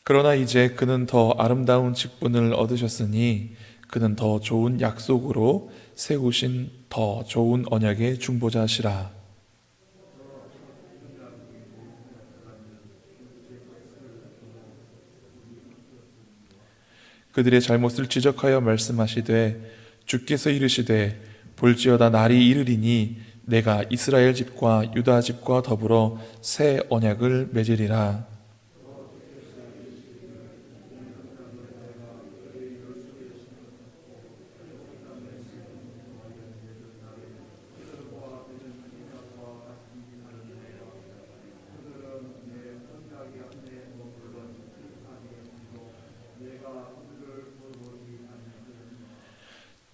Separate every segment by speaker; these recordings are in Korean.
Speaker 1: 그러나 이제 그는 더 아름다운 직분을 얻으셨으니 그는 더 좋은 약속으로 세우신 더 좋은 언약의 중보자시라. 그들의 잘못을 지적하여 말씀하시되 주께서 이르시되 볼지어다 날이 이르리니 내가 이스라엘 집과 유다 집과 더불어 새 언약을 맺으리라.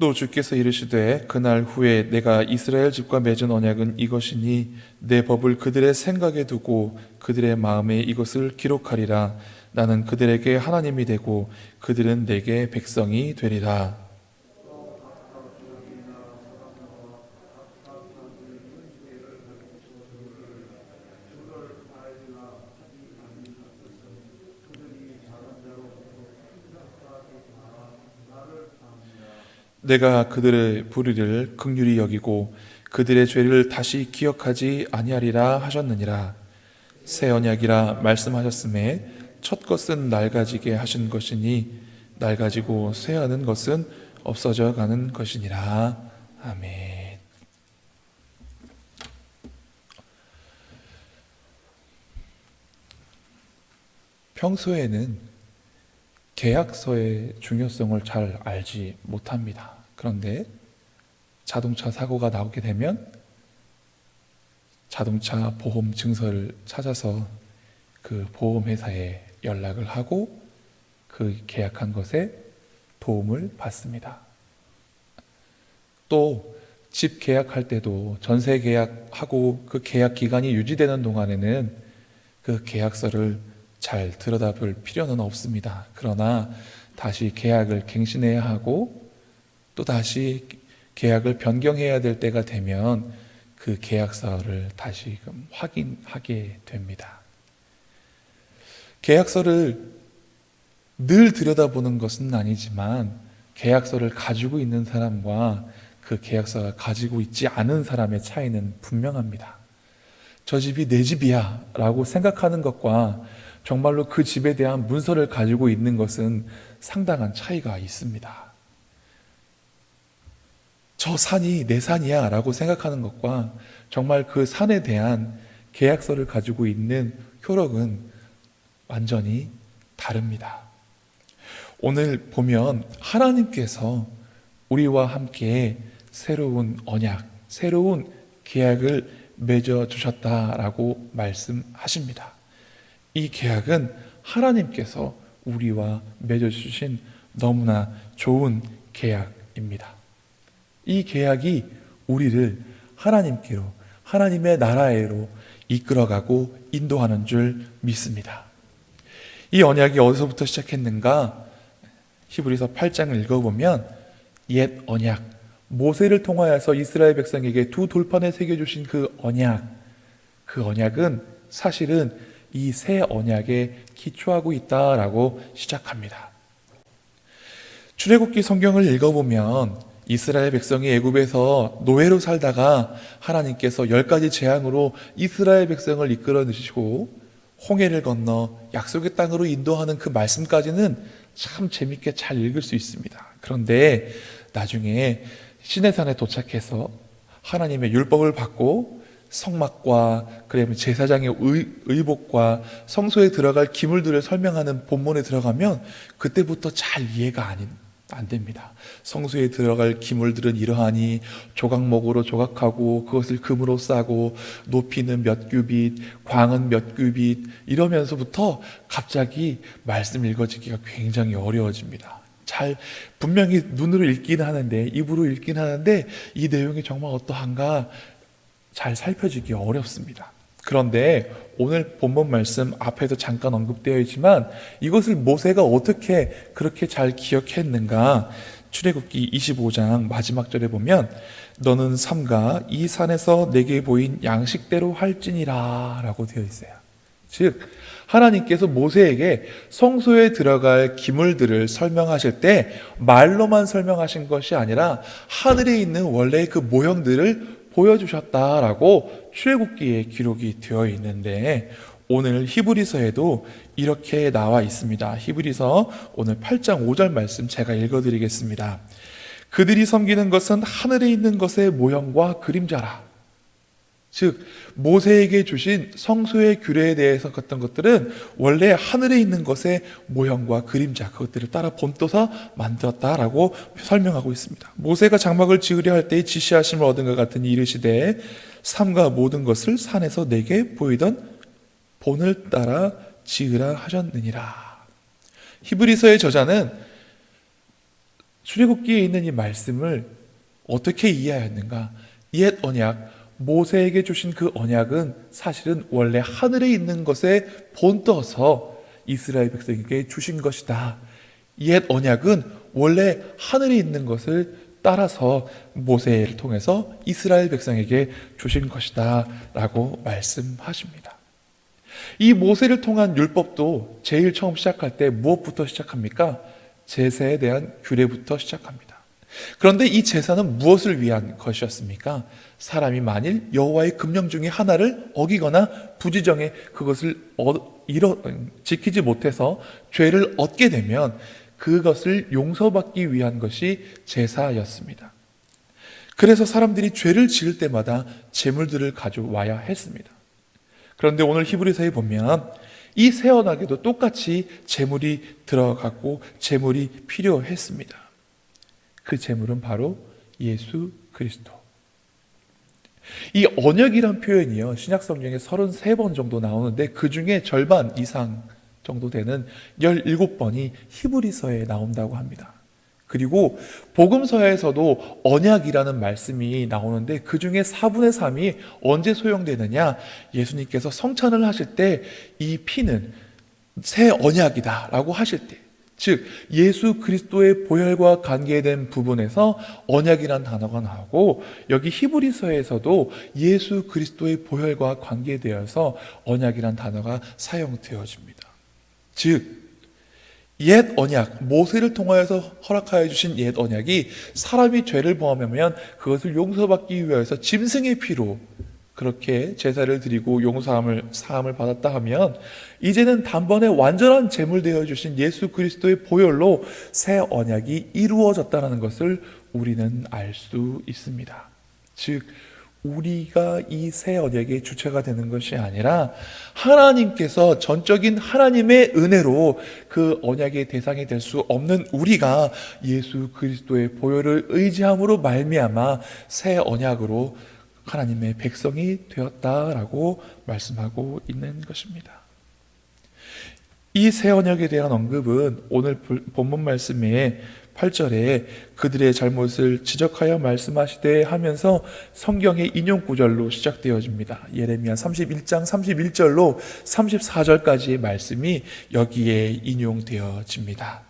Speaker 1: 또 주께서 이르시되 그날 후에 내가 이스라엘 집과 맺은 언약은 이것이니 내 법을 그들의 생각에 두고 그들의 마음에 이것을 기록하리라. 나는 그들에게 하나님이 되고 그들은 내게 백성이 되리라. 내가 그들의 불의를 긍휼히 여기고 그들의 죄를 다시 기억하지 아니하리라 하셨느니라. 새 언약이라 말씀하셨음에 첫 것은 낡아지게 하신 것이니 낡아지고 쇠하는 것은 없어져 가는 것이니라. 아멘. 평소에는 계약서의 중요성을 잘 알지 못합니다. 그런데 자동차 사고가 나오게 되면 자동차 보험 증서를 찾아서 그 보험회사에 연락을 하고 그 계약한 것에 도움을 받습니다. 또 집 계약할 때도 전세 계약하고 그 계약 기간이 유지되는 동안에는 그 계약서를 잘 들여다볼 필요는 없습니다. 그러나 다시 계약을 갱신해야 하고 또 다시 계약을 변경해야 될 때가 되면 그 계약서를 다시금 확인하게 됩니다. 계약서를 늘 들여다보는 것은 아니지만 계약서를 가지고 있는 사람과 그 계약서가 가지고 있지 않은 사람의 차이는 분명합니다. 저 집이 내 집이야 라고 생각하는 것과 정말로 그 집에 대한 문서를 가지고 있는 것은 상당한 차이가 있습니다. 저 산이 내 산이야 라고 생각하는 것과 정말 그 산에 대한 계약서를 가지고 있는 효력은 완전히 다릅니다. 오늘 보면 하나님께서 우리와 함께 새로운 언약, 새로운 계약을 맺어주셨다라고 말씀하십니다. 이 계약은 하나님께서 우리와 맺어주신 너무나 좋은 계약입니다. 이 계약이 우리를 하나님께로, 하나님의 나라에로 이끌어가고 인도하는 줄 믿습니다. 이 언약이 어디서부터 시작했는가? 히브리서 8장을 읽어보면 옛 언약, 모세를 통하여서 이스라엘 백성에게 두 돌판에 새겨주신 그 언약은 사실은 이 새 언약에 기초하고 있다라고 시작합니다. 출애굽기 성경을 읽어보면 이스라엘 백성이 애굽에서 노예로 살다가 하나님께서 10가지 재앙으로 이스라엘 백성을 이끌어 내시고 홍해를 건너 약속의 땅으로 인도하는 그 말씀까지는 참 재밌게 잘 읽을 수 있습니다. 그런데 나중에 시내산에 도착해서 하나님의 율법을 받고 성막과 그러면 제사장의 의복과 성소에 들어갈 기물들을 설명하는 본문에 들어가면 그때부터 잘 이해가 안 됩니다. 성소에 들어갈 기물들은 이러하니 조각목으로 조각하고 그것을 금으로 싸고 높이는 몇 규빗, 광은 몇 규빗 이러면서부터 갑자기 말씀 읽어지기가 굉장히 어려워집니다. 잘 분명히 눈으로 읽긴 하는데 입으로 읽긴 하는데 이 내용이 정말 어떠한가 잘 살펴지기 어렵습니다. 그런데 오늘 본문 말씀 앞에도 잠깐 언급되어 있지만 이것을 모세가 어떻게 그렇게 잘 기억했는가? 출애굽기 25장 마지막 절에 보면 너는 삼가 이 산에서 내게 보인 양식대로 할지니라 라고 되어 있어요. 즉 하나님께서 모세에게 성소에 들어갈 기물들을 설명하실 때 말로만 설명하신 것이 아니라 하늘에 있는 원래의 그 모형들을 보여주셨다라고 출애굽기에 기록이 되어 있는데, 오늘 히브리서에도 이렇게 나와 있습니다. 히브리서 오늘 8장 5절 말씀 제가 읽어드리겠습니다. 그들이 섬기는 것은 하늘에 있는 것의 모형과 그림자라. 즉 모세에게 주신 성소의 규례에 대해서 어떤 것들은 원래 하늘에 있는 것의 모형과 그림자, 그것들을 따라 본떠서 만들었다라고 설명하고 있습니다. 모세가 장막을 지으려 할 때에 지시하심을 얻은 것 같으니 이르시되 삼가 모든 것을 산에서 내게 보이던 본을 따라 지으라 하셨느니라. 히브리서의 저자는 출애굽기에 있는 이 말씀을 어떻게 이해하였는가? 옛 언약, 모세에게 주신 그 언약은 사실은 원래 하늘에 있는 것에 본떠서 이스라엘 백성에게 주신 것이다. 옛 언약은 원래 하늘에 있는 것을 따라서 모세를 통해서 이스라엘 백성에게 주신 것이다 라고 말씀하십니다. 이 모세를 통한 율법도 제일 처음 시작할 때 무엇부터 시작합니까? 제사에 대한 규례부터 시작합니다. 그런데 이 제사는 무엇을 위한 것이었습니까? 사람이 만일 여호와의 금령 중에 하나를 어기거나 부지정해 그것을 지키지 못해서 죄를 얻게 되면 그것을 용서받기 위한 것이 제사였습니다. 그래서 사람들이 죄를 지을 때마다 제물들을 가져와야 했습니다. 그런데 오늘 히브리서에 보면 이 새 언약에도 똑같이 제물이 들어갔고 제물이 필요했습니다. 그 제물은 바로 예수 그리스도. 이 언약이란 표현이요, 신약 성경에 33번 정도 나오는데 그 중에 절반 이상 정도 되는 17번이 히브리서에 나온다고 합니다. 그리고 복음서에서도 언약이라는 말씀이 나오는데 그 중에 4분의 3이 언제 소용되느냐? 예수님께서 성찬을 하실 때 이 피는 새 언약이다 라고 하실 때, 즉 예수 그리스도의 보혈과 관계된 부분에서 언약이란 단어가 나오고, 여기 히브리서에서도 예수 그리스도의 보혈과 관계되어서 언약이란 단어가 사용되어집니다. 즉 옛 언약, 모세를 통하여서 허락하여 주신 옛 언약이 사람이 죄를 범하면 그것을 용서받기 위해서 짐승의 피로 그렇게 제사를 드리고 사함을 받았다 하면, 이제는 단번에 완전한 제물 되어 주신 예수 그리스도의 보혈로 새 언약이 이루어졌다는 것을 우리는 알 수 있습니다. 즉 우리가 이 새 언약의 주체가 되는 것이 아니라 하나님께서 전적인 하나님의 은혜로 그 언약의 대상이 될 수 없는 우리가 예수 그리스도의 보혈을 의지함으로 말미암아 새 언약으로 하나님의 백성이 되었다라고 말씀하고 있는 것입니다. 이 새 언약에 대한 언급은 오늘 본문 말씀에 8절에 그들의 잘못을 지적하여 말씀하시되 하면서 성경의 인용 구절로 시작되어집니다. 예레미야 31장 31절로 34절까지의 말씀이 여기에 인용되어집니다.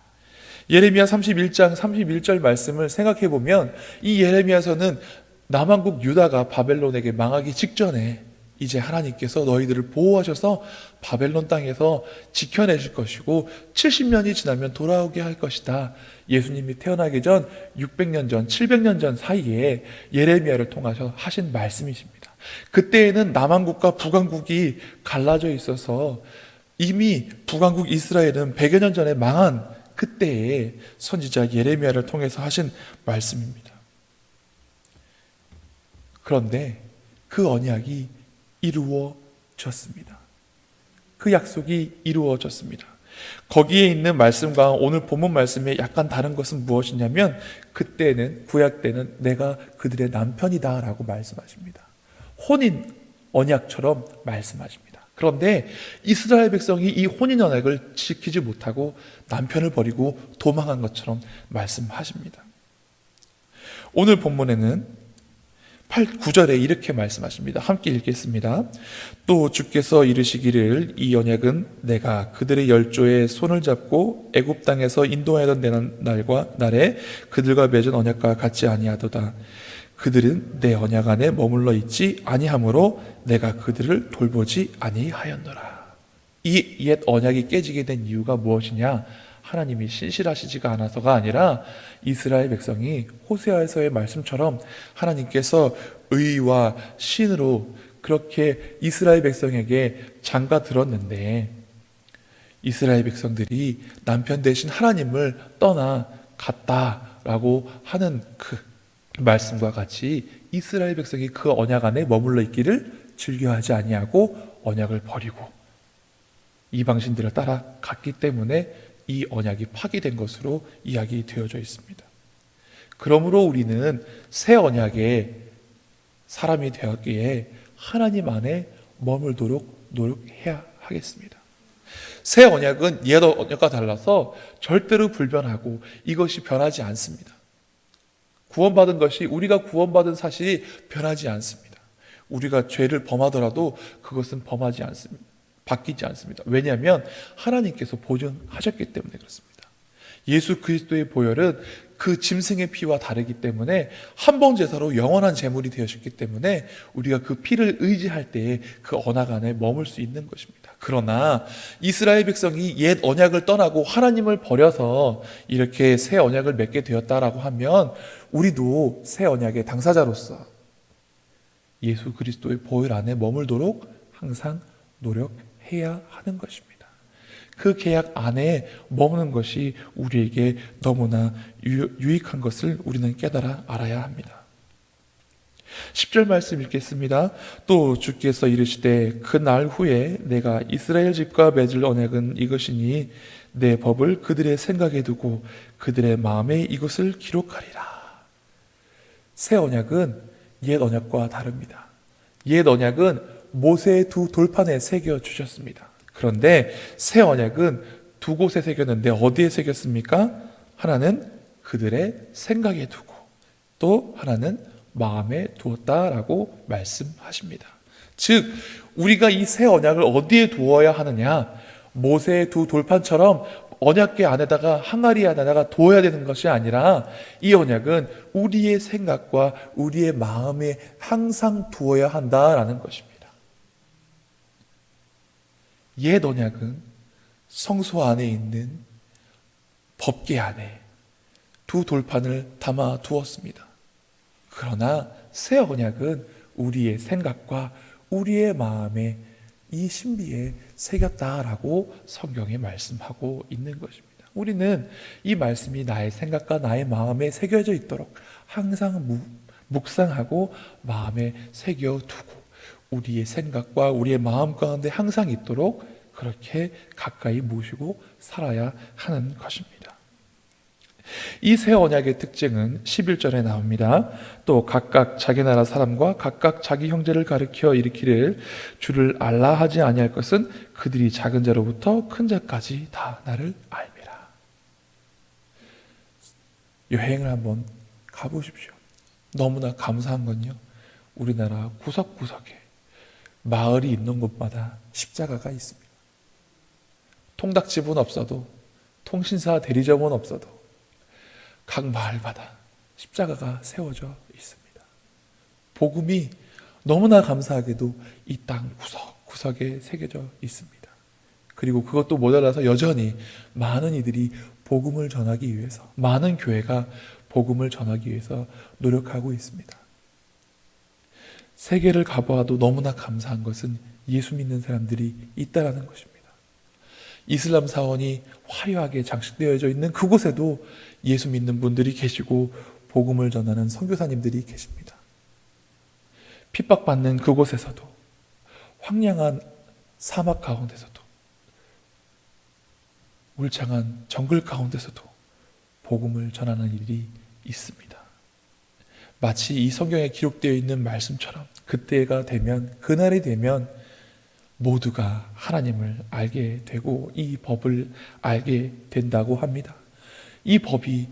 Speaker 1: 예레미야 31장 31절 말씀을 생각해 보면 이 예레미야서는 남왕국 유다가 바벨론에게 망하기 직전에 이제 하나님께서 너희들을 보호하셔서 바벨론 땅에서 지켜내실 것이고 70년이 지나면 돌아오게 할 것이다. 예수님이 태어나기 전 600년 전, 700년 전 사이에 예레미야를 통해서 하신 말씀이십니다. 그때에는 남왕국과 북왕국이 갈라져 있어서 이미 북왕국 이스라엘은 100여 년 전에 망한 그때에 선지자 예레미야를 통해서 하신 말씀입니다. 그런데 그 언약이 이루어졌습니다. 그 약속이 이루어졌습니다. 거기에 있는 말씀과 오늘 본문 말씀에 약간 다른 것은 무엇이냐면, 그때는 구약 때는 내가 그들의 남편이다 라고 말씀하십니다. 혼인 언약처럼 말씀하십니다. 그런데 이스라엘 백성이 이 혼인 언약을 지키지 못하고 남편을 버리고 도망한 것처럼 말씀하십니다. 오늘 본문에는 9절에 이렇게 말씀하십니다. 함께 읽겠습니다. 또 주께서 이르시기를 이 언약은 내가 그들의 열조의 손을 잡고 애굽 땅에서 인도하였던 날에 그들과 맺은 언약과 같지 아니하도다. 그들은 내 언약 안에 머물러 있지 아니하므로 내가 그들을 돌보지 아니하였노라. 이 옛 언약이 깨지게 된 이유가 무엇이냐? 하나님이 신실하시지가 않아서가 아니라 이스라엘 백성이 호세아에서의 말씀처럼 하나님께서 의와 신으로 그렇게 이스라엘 백성에게 장가 들었는데, 이스라엘 백성들이 남편 대신 하나님을 떠나 갔다라고 하는 그 말씀과 같이 이스라엘 백성이 그 언약 안에 머물러 있기를 즐겨하지 아니하고 언약을 버리고 이방신들을 따라 갔기 때문에 이 언약이 파기된 것으로 이야기되어져 있습니다. 그러므로 우리는 새 언약의 사람이 되었기에 하나님 안에 머물도록 노력해야 하겠습니다. 새 언약은 옛 언약과 달라서 절대로 불변하고 이것이 변하지 않습니다. 구원받은 것이, 우리가 구원받은 사실이 변하지 않습니다. 우리가 죄를 범하더라도 그것은 범하지 않습니다. 바뀌지 않습니다. 왜냐하면 하나님께서 보증하셨기 때문에 그렇습니다. 예수 그리스도의 보혈은 그 짐승의 피와 다르기 때문에 한 번 제사로 영원한 제물이 되었기 때문에 우리가 그 피를 의지할 때에 그 언약 안에 머물 수 있는 것입니다. 그러나 이스라엘 백성이 옛 언약을 떠나고 하나님을 버려서 이렇게 새 언약을 맺게 되었다라고 하면 우리도 새 언약의 당사자로서 예수 그리스도의 보혈 안에 머물도록 항상 노력해야 하는 것입니다. 그 계약 안에 머무는 것이 우리에게 너무나 유익한 것을 우리는 깨달아 알아야 합니다. 10절 말씀 읽겠습니다. 또 주께서 이르시되 그 날 후에 내가 이스라엘 집과 맺을 언약은 이것이니 내 법을 그들의 생각에 두고 그들의 마음에 이것을 기록하리라. 새 언약은 옛 언약과 다릅니다. 옛 언약은 모세의 두 돌판에 새겨 주셨습니다. 그런데 새 언약은 두 곳에 새겼는데 어디에 새겼습니까? 하나는 그들의 생각에 두고 또 하나는 마음에 두었다라고 말씀하십니다. 즉 우리가 이 새 언약을 어디에 두어야 하느냐? 모세의 두 돌판처럼 언약궤 안에다가 항아리 안에다가 두어야 되는 것이 아니라 이 언약은 우리의 생각과 우리의 마음에 항상 두어야 한다라는 것입니다. 옛 언약은 성소 안에 있는 법궤 안에 두 돌판을 담아 두었습니다. 그러나 새 언약은 우리의 생각과 우리의 마음에 이 신비에 새겼다라고 성경에 말씀하고 있는 것입니다. 우리는 이 말씀이 나의 생각과 나의 마음에 새겨져 있도록 항상 묵상하고 마음에 새겨두고 우리의 생각과 우리의 마음 가운데 항상 있도록 그렇게 가까이 모시고 살아야 하는 것입니다. 이 새 언약의 특징은 11절에 나옵니다. 또 각각 자기 나라 사람과 각각 자기 형제를 가르쳐 이르기를 주를 알라 하지 아니할 것은 그들이 작은 자로부터 큰 자까지 다 나를 알미라. 여행을 한번 가보십시오. 너무나 감사한 건요, 우리나라 구석구석에 마을이 있는 곳마다 십자가가 있습니다. 통닭집은 없어도, 통신사 대리점은 없어도 각 마을마다 십자가가 세워져 있습니다. 복음이 너무나 감사하게도 이 땅 구석구석에 새겨져 있습니다. 그리고 그것도 모자라서 여전히 많은 이들이 복음을 전하기 위해서, 많은 교회가 복음을 전하기 위해서 노력하고 있습니다. 세계를 가보아도 너무나 감사한 것은 예수 믿는 사람들이 있다라는 것입니다. 이슬람 사원이 화려하게 장식되어져 있는 그곳에도 예수 믿는 분들이 계시고 복음을 전하는 선교사님들이 계십니다. 핍박받는 그곳에서도, 황량한 사막 가운데서도, 울창한 정글 가운데서도 복음을 전하는 일이 있습니다. 마치 이 성경에 기록되어 있는 말씀처럼 그때가 되면, 그날이 되면 모두가 하나님을 알게 되고 이 법을 알게 된다고 합니다. 이 법이,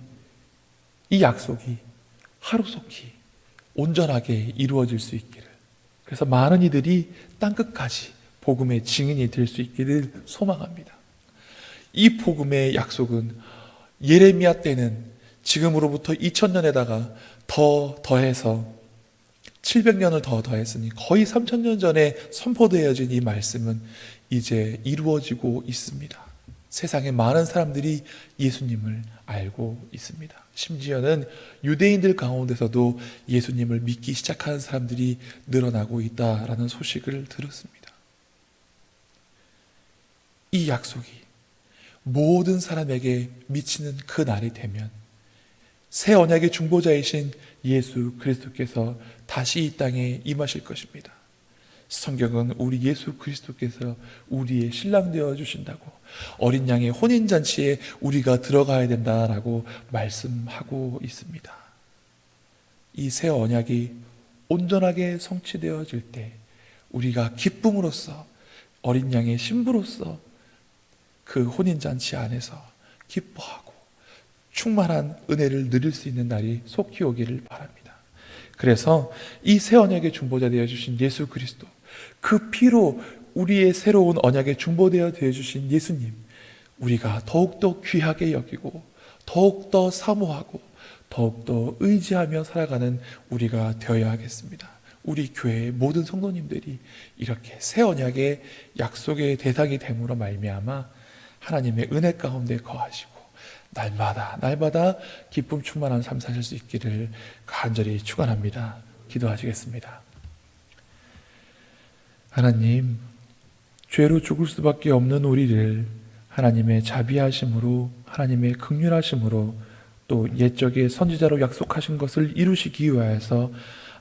Speaker 1: 이 약속이 하루속히 온전하게 이루어질 수 있기를, 그래서 많은 이들이 땅끝까지 복음의 증인이 될 수 있기를 소망합니다. 이 복음의 약속은 예레미야 때는 지금으로부터 2000년에다가 더해서 700년을 더했으니 거의 3000년 전에 선포되어진 이 말씀은 이제 이루어지고 있습니다. 세상에 많은 사람들이 예수님을 알고 있습니다. 심지어는 유대인들 가운데서도 예수님을 믿기 시작하는 사람들이 늘어나고 있다라는 소식을 들었습니다. 이 약속이 모든 사람에게 미치는 그 날이 되면 새 언약의 중보자이신 예수 그리스도께서 다시 이 땅에 임하실 것입니다. 성경은 우리 예수 그리스도께서 우리의 신랑 되어 주신다고, 어린 양의 혼인잔치에 우리가 들어가야 된다라고 말씀하고 있습니다. 이 새 언약이 온전하게 성취되어질 때 우리가 기쁨으로써, 어린 양의 신부로서 그 혼인잔치 안에서 기뻐하고 충만한 은혜를 누릴 수 있는 날이 속히 오기를 바랍니다. 그래서 이 새 언약의 중보자 되어 주신 예수 그리스도, 그 피로 우리의 새로운 언약의 중보되어 되어 주신 예수님, 우리가 더욱더 귀하게 여기고 더욱더 사모하고 더욱더 의지하며 살아가는 우리가 되어야 하겠습니다. 우리 교회의 모든 성도님들이 이렇게 새 언약의 약속의 대상이 됨으로 말미암아 하나님의 은혜 가운데 거하시고 날마다 기쁨 충만한 삶 사실 수 있기를 간절히 축원합니다. 기도하시겠습니다. 하나님, 죄로 죽을 수밖에 없는 우리를 하나님의 자비하심으로, 하나님의 긍휼하심으로, 또 옛적의 선지자로 약속하신 것을 이루시기 위하여서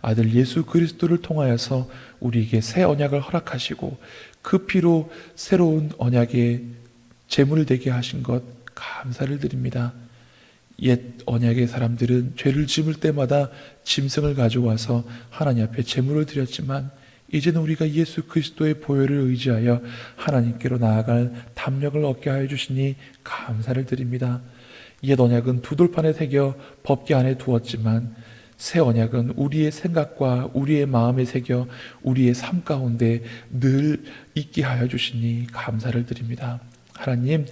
Speaker 1: 아들 예수 그리스도를 통하여서 우리에게 새 언약을 허락하시고 그 피로 새로운 언약의 제물이 되게 하신 것 감사를 드립니다. 옛 언약의 사람들은 죄를 짓을 때마다 짐승을 가져와서 하나님 앞에 제물을 드렸지만 이제는 우리가 예수 그리스도의 보혈을 의지하여 하나님께로 나아갈 담력을 얻게 하여 주시니 감사를 드립니다. 옛 언약은 두 돌판에 새겨 법궤 안에 두었지만 새 언약은 우리의 생각과 우리의 마음에 새겨 우리의 삶 가운데 늘 있게 하여 주시니 감사를 드립니다. 하나님,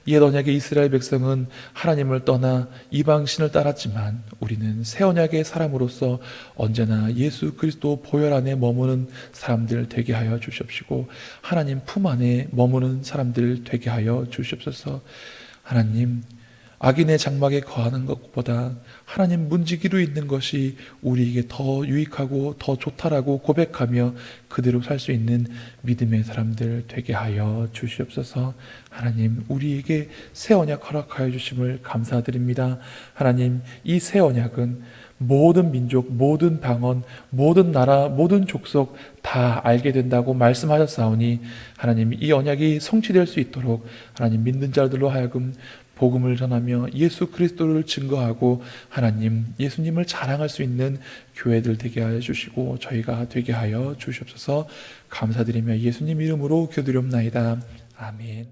Speaker 1: 옛 언약의 이스라엘 백성은 하나님을 떠나 이방신을 따랐지만 우리는 새 언약의 사람으로서 언제나 예수 그리스도 보혈 안에 머무는 사람들 되게 하여 주시옵시고 하나님 품 안에 머무는 사람들 되게 하여 주시옵소서. 하나님, 악인의 장막에 거하는 것보다 하나님 문지기로 있는 것이 우리에게 더 유익하고 더 좋다라고 고백하며 그대로 살 수 있는 믿음의 사람들 되게 하여 주시옵소서. 하나님, 우리에게 새 언약 허락하여 주심을 감사드립니다. 하나님, 이 새 언약은 모든 민족, 모든 방언, 모든 나라, 모든 족속 다 알게 된다고 말씀하셨사오니 하나님, 이 언약이 성취될 수 있도록 하나님 믿는 자들로 하여금 복음을 전하며 예수 그리스도를 증거하고 하나님 예수님을 자랑할 수 있는 교회들 되게 하여 주시고 저희가 되게 하여 주시옵소서. 감사드리며 예수님 이름으로 기도드리옵나이다. 아멘.